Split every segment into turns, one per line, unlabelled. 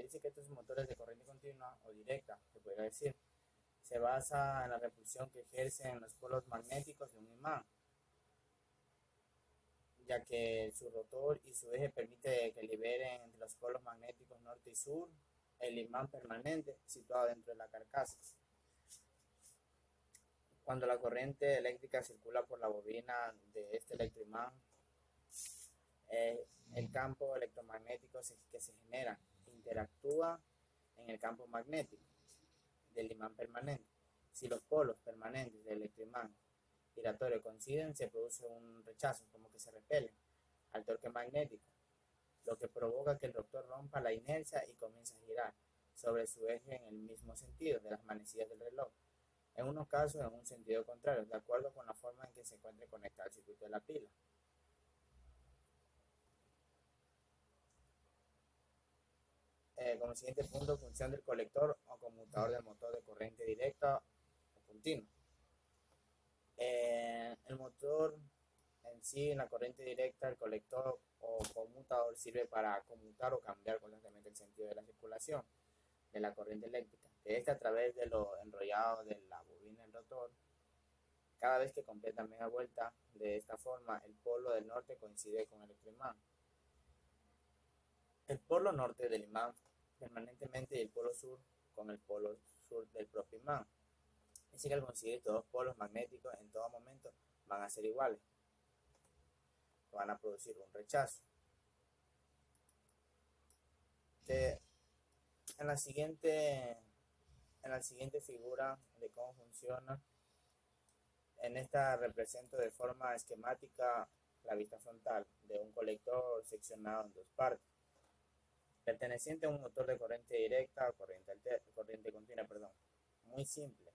Dice que estos motores de corriente continua o directa, se podría decir, se basa en la repulsión que ejercen los polos magnéticos de un imán, ya que su rotor y su eje permite que liberen entre los polos magnéticos norte y sur el imán permanente situado dentro de la carcasa. Cuando la corriente eléctrica circula por la bobina de este electroimán, el campo electromagnético que se genera interactúa en el campo magnético del imán permanente. Si los polos permanentes del electroimán giratorio coinciden, se produce un rechazo, como que se repele al torque magnético, lo que provoca que el rotor rompa la inercia y comience a girar sobre su eje en el mismo sentido de las manecillas del reloj. En unos casos en un sentido contrario, de acuerdo con la forma en que se encuentre conectado el circuito de la pila. Como siguiente punto, función del colector o conmutador del motor de corriente directa o continua. El motor en sí, en la corriente directa, el colector o conmutador sirve para conmutar o cambiar constantemente el sentido de la circulación de la corriente eléctrica. De esta a través de lo enrollado de la bobina del rotor. Cada vez que completa media vuelta de esta forma, el polo del norte coincide con el electroimán. El polo norte del imán permanentemente y el polo sur con el polo sur del propio imán. Es decir, que al coincidir estos dos polos magnéticos en todo momento van a ser iguales, van a producir un rechazo. En la siguiente figura de cómo funciona, en esta represento de forma esquemática la vista frontal de un colector seccionado en dos partes, perteneciente a un motor de corriente directa o corriente continua, perdón. Muy simple.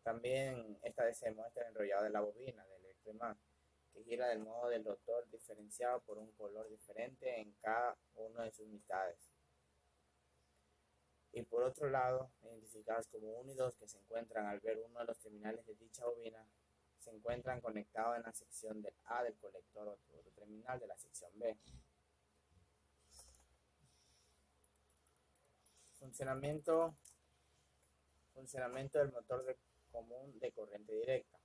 También esta vez se muestra el enrollado de la bobina del electroimán, que gira del modo del rotor diferenciado por un color diferente en cada una de sus mitades. Y por otro lado, identificadas como 1 y 2, que se encuentran al ver uno de los terminales de dicha bobina, se encuentran conectados en la sección del A del colector o otro terminal de la sección B. Funcionamiento del motor común de corriente directa.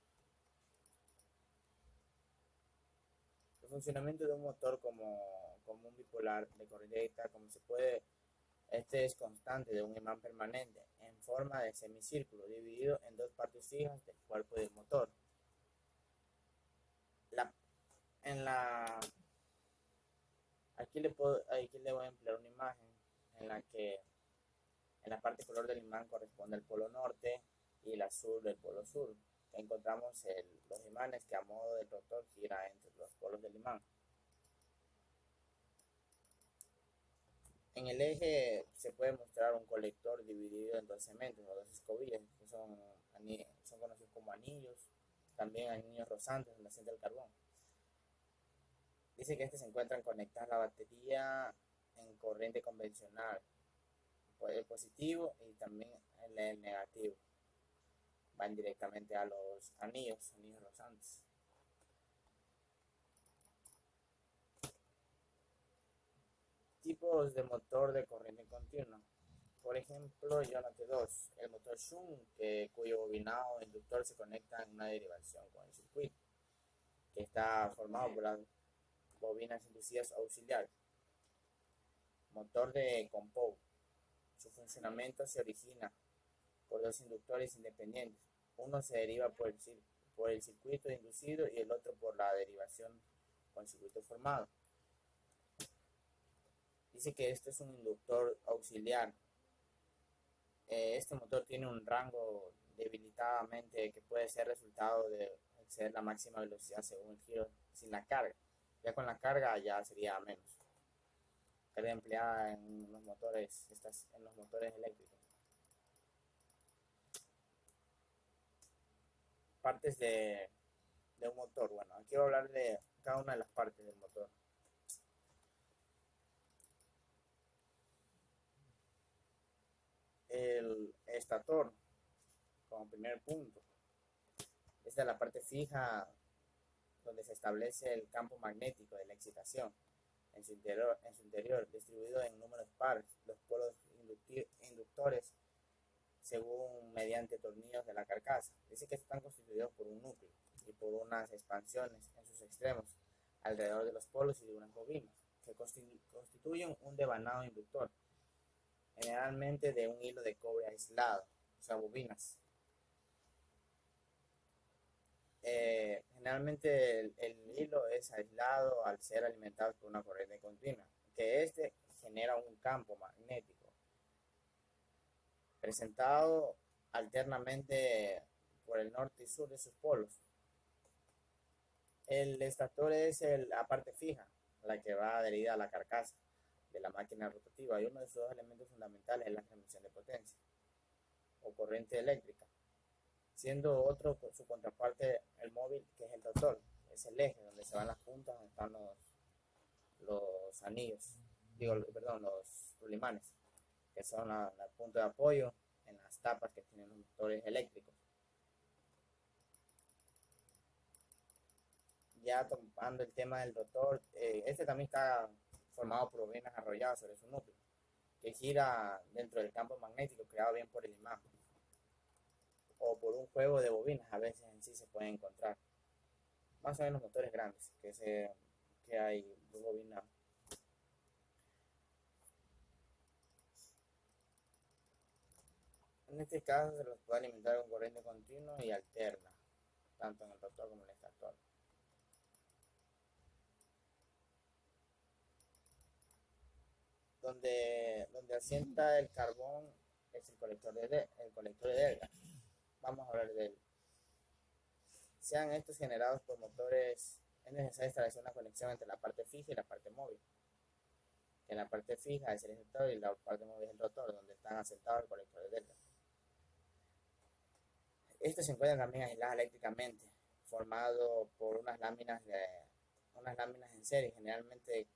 El funcionamiento de un motor como un bipolar de corriente directa, como se puede, este es constante de un imán permanente en forma de semicírculo dividido en dos partes fijas del cuerpo del motor. Aquí le voy a emplear una imagen en la que en la parte color del imán corresponde al polo norte y el azul del polo sur. Encontramos los imanes que a modo de rotor gira entre los polos del imán. En el eje se puede mostrar un colector dividido en dos segmentos o dos escobillas, que son conocidos como anillos, también anillos rosantes donde asienta el carbón. Dice que se encuentran conectadas la batería en corriente convencional, el positivo y también el negativo. Van directamente a los anillos rosantes. Tipos de motor de corriente continua. Por ejemplo, yo anoté dos. El motor Shunt, cuyo bobinado inductor se conecta en una derivación con el circuito, que está formado por las bobinas inducidas auxiliares. Motor de Compound. Su funcionamiento se origina por dos inductores independientes. Uno se deriva por el circuito inducido y el otro por la derivación con el circuito formado. Dice que este es un inductor auxiliar. Este motor tiene un rango debilitadamente que puede ser resultado de exceder la máxima velocidad según el giro sin la carga. Ya con la carga ya sería menos. Carga empleada en los motores eléctricos. Partes de un motor. Bueno, aquí voy a hablar de cada una de las partes del motor. El estator, como primer punto. Esta es la parte fija donde se establece el campo magnético de la excitación. en su interior, distribuido en números pares, los polos inductores según mediante tornillos de la carcasa. Dice que están constituidos por un núcleo y por unas expansiones en sus extremos alrededor de los polos y de unas bobinas que constituyen un devanado inductor, generalmente de un hilo de cobre aislado, o sea, bobinas. Generalmente el hilo es aislado al ser alimentado por una corriente continua, que este genera un campo magnético presentado alternamente por el norte y sur de sus polos. El estator es la parte fija, la que va adherida a la carcasa de la máquina rotativa, y uno de sus dos elementos fundamentales es la transmisión de potencia o corriente eléctrica, siendo otro su contraparte el móvil, que es el rotor, es el eje donde se van las puntas, donde están los anillos, los limanes, que son el punto de apoyo en las tapas que tienen los motores eléctricos. Ya tomando el tema del rotor, este también está formado por bobinas arrolladas sobre su núcleo, que gira dentro del campo magnético creado bien por el imán, o por un juego de bobinas, a veces en sí se pueden encontrar. Más o menos motores grandes, que hay bobinas. En este caso se los puede alimentar con corriente continua y alterna, tanto en el rotor como en el estator. Donde asienta el carbón es el colector de Delga. Vamos a hablar de él. Sean estos generados por motores, es necesario establecer una conexión entre la parte fija y la parte móvil. En la parte fija es el estator y la parte móvil es el rotor, donde están asentados el colector de Delga. Estos se encuentran también aislados eléctricamente, formado por unas láminas en serie, generalmente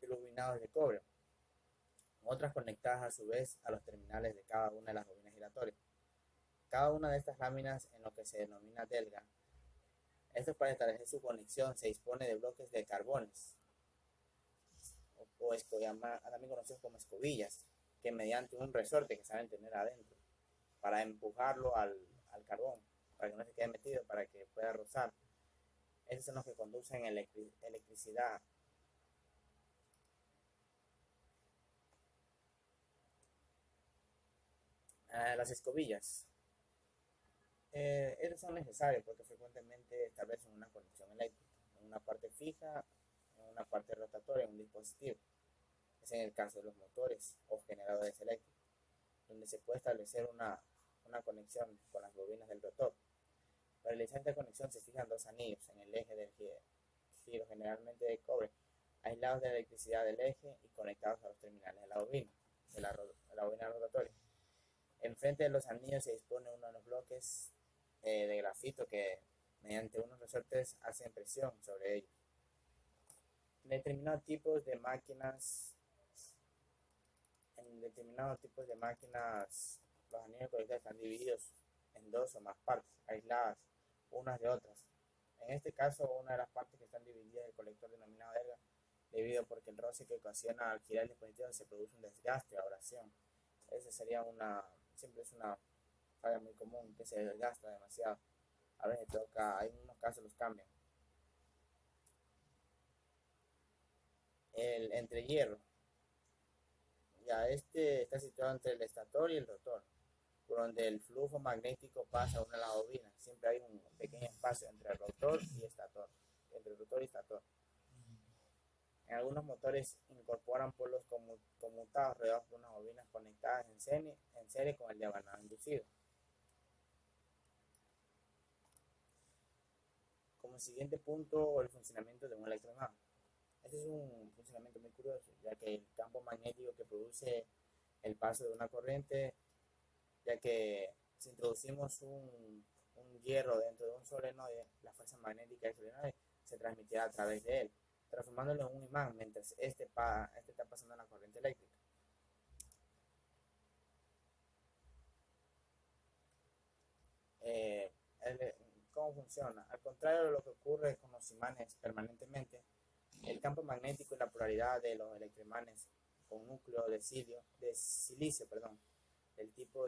iluminados de cobre, otras conectadas a su vez a los terminales de cada una de las bobinas giratorias. Cada una de estas láminas en lo que se denomina delga. Esto, para establecer su conexión, se dispone de bloques de carbones, también conocidos como escobillas, que mediante un resorte que saben tener adentro, para empujarlo al carbón, para que no se quede metido, para que pueda rozar. Estos son los que conducen electricidad. Las escobillas. Estos son necesarios porque frecuentemente establecen una conexión eléctrica en una parte fija, en una parte rotatoria en un dispositivo. Es en el caso de los motores o generadores eléctricos, donde se puede establecer una conexión con las bobinas del rotor. Para realizar esta conexión se fijan dos anillos en el eje del giro, generalmente de cobre, aislados de la electricidad del eje y conectados a los terminales de la bobina rotatoria. Enfrente de los anillos se dispone uno de los bloques de grafito que mediante unos resortes hacen presión sobre ellos. En determinados tipos de máquinas, los anillos colectores están divididos en dos o más partes, aisladas unas de otras. En este caso, una de las partes que están divididas del colector denominado delga, debido porque el roce que ocasiona al girar el dispositivo se produce un desgaste o abrasión. Esa sería siempre es una falla muy común, que se desgasta demasiado. A veces hay en unos casos los cambian. El entrehierro. Ya este está situado entre el estator y el rotor, por donde el flujo magnético pasa a una de las bobinas. Siempre hay un pequeño espacio entre el rotor y estator, En algunos motores incorporan polos conmutados rodeados por unas bobinas conectadas en serie con el devanado inducido. Como siguiente punto, el funcionamiento de un electroimán. Este es un funcionamiento muy curioso, ya que el campo magnético que produce el paso de una corriente, ya que si introducimos un hierro dentro de un solenoide, la fuerza magnética del solenoide se transmitirá a través de él, transformándolo en un imán mientras este está pasando la corriente eléctrica. ¿Cómo funciona? Al contrario de lo que ocurre con los imanes permanentemente, el campo magnético y la polaridad de los electroimanes con núcleo de silicio, del tipo,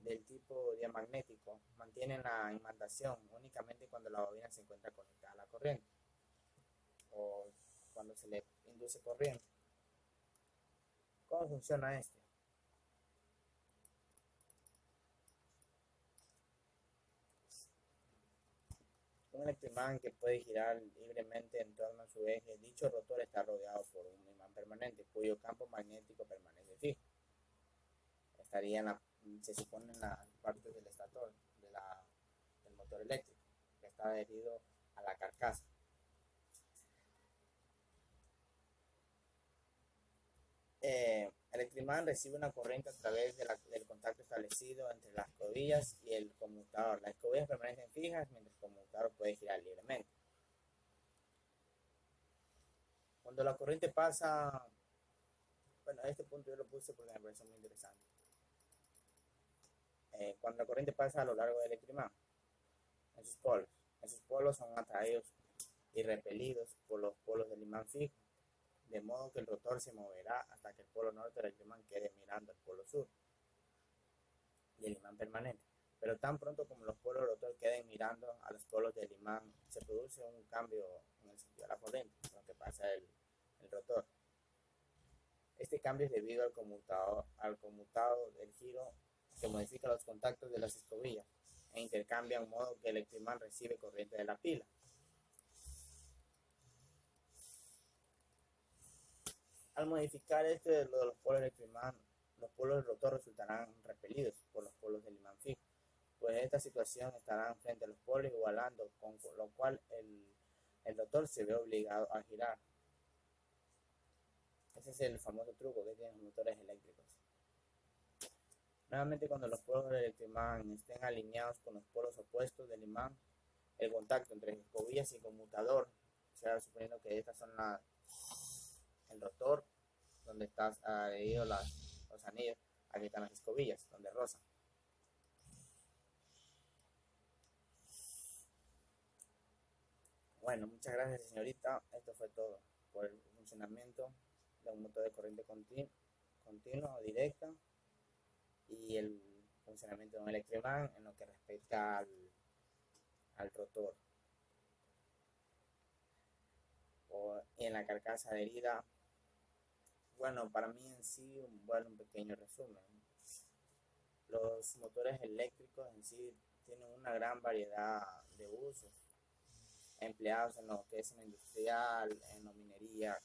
del tipo diamagnético mantienen la imantación únicamente cuando la bobina se encuentra conectada a la corriente o cuando se le induce corriente. ¿Cómo funciona esto? Un electroimán que puede girar libremente en torno a su eje, dicho rotor está rodeado por un imán permanente, cuyo campo magnético permanece fijo. Estaría se supone en la parte del estator del motor eléctrico, que está adherido a la carcasa. El electroimán recibe una corriente a través del contacto establecido entre las escobillas y el conmutador. Las escobillas permanecen fijas mientras el conmutador puede girar libremente. Cuando la corriente pasa, bueno, a este punto yo lo puse porque me parece muy interesante. Cuando la corriente pasa a lo largo del electroimán, esos polos son atraídos y repelidos por los polos del imán fijo, de modo que el rotor se moverá hasta que el polo norte del imán quede mirando al polo sur del imán permanente. Pero tan pronto como los polos del rotor queden mirando a los polos del imán, se produce un cambio en el sentido de la corriente, lo que pasa el rotor. Este cambio es debido al conmutado del giro que modifica los contactos de las escobillas e intercambia en modo que el electroimán recibe corriente de la pila. Al modificar esto de los polos del electroimán, los polos del rotor resultarán repelidos por los polos del imán fijo, pues en esta situación estarán frente a los polos igualando, con lo cual el rotor se ve obligado a girar. Ese es el famoso truco que tienen los motores eléctricos. Nuevamente, cuando los polos del electroimán estén alineados con los polos opuestos del imán, el contacto entre escobillas y conmutador, o sea, suponiendo que estas son el rotor, donde están adheridos los anillos, aquí están las escobillas, donde rozan. Bueno, muchas gracias, señorita. Esto fue todo por el funcionamiento de un motor de corriente continua o directa y el funcionamiento de un electroimán en lo que respecta al rotor o en la carcasa adherida. Bueno, para mí en sí, un pequeño resumen. Los motores eléctricos en sí tienen una gran variedad de usos empleados en lo que es en lo industrial, en la minería,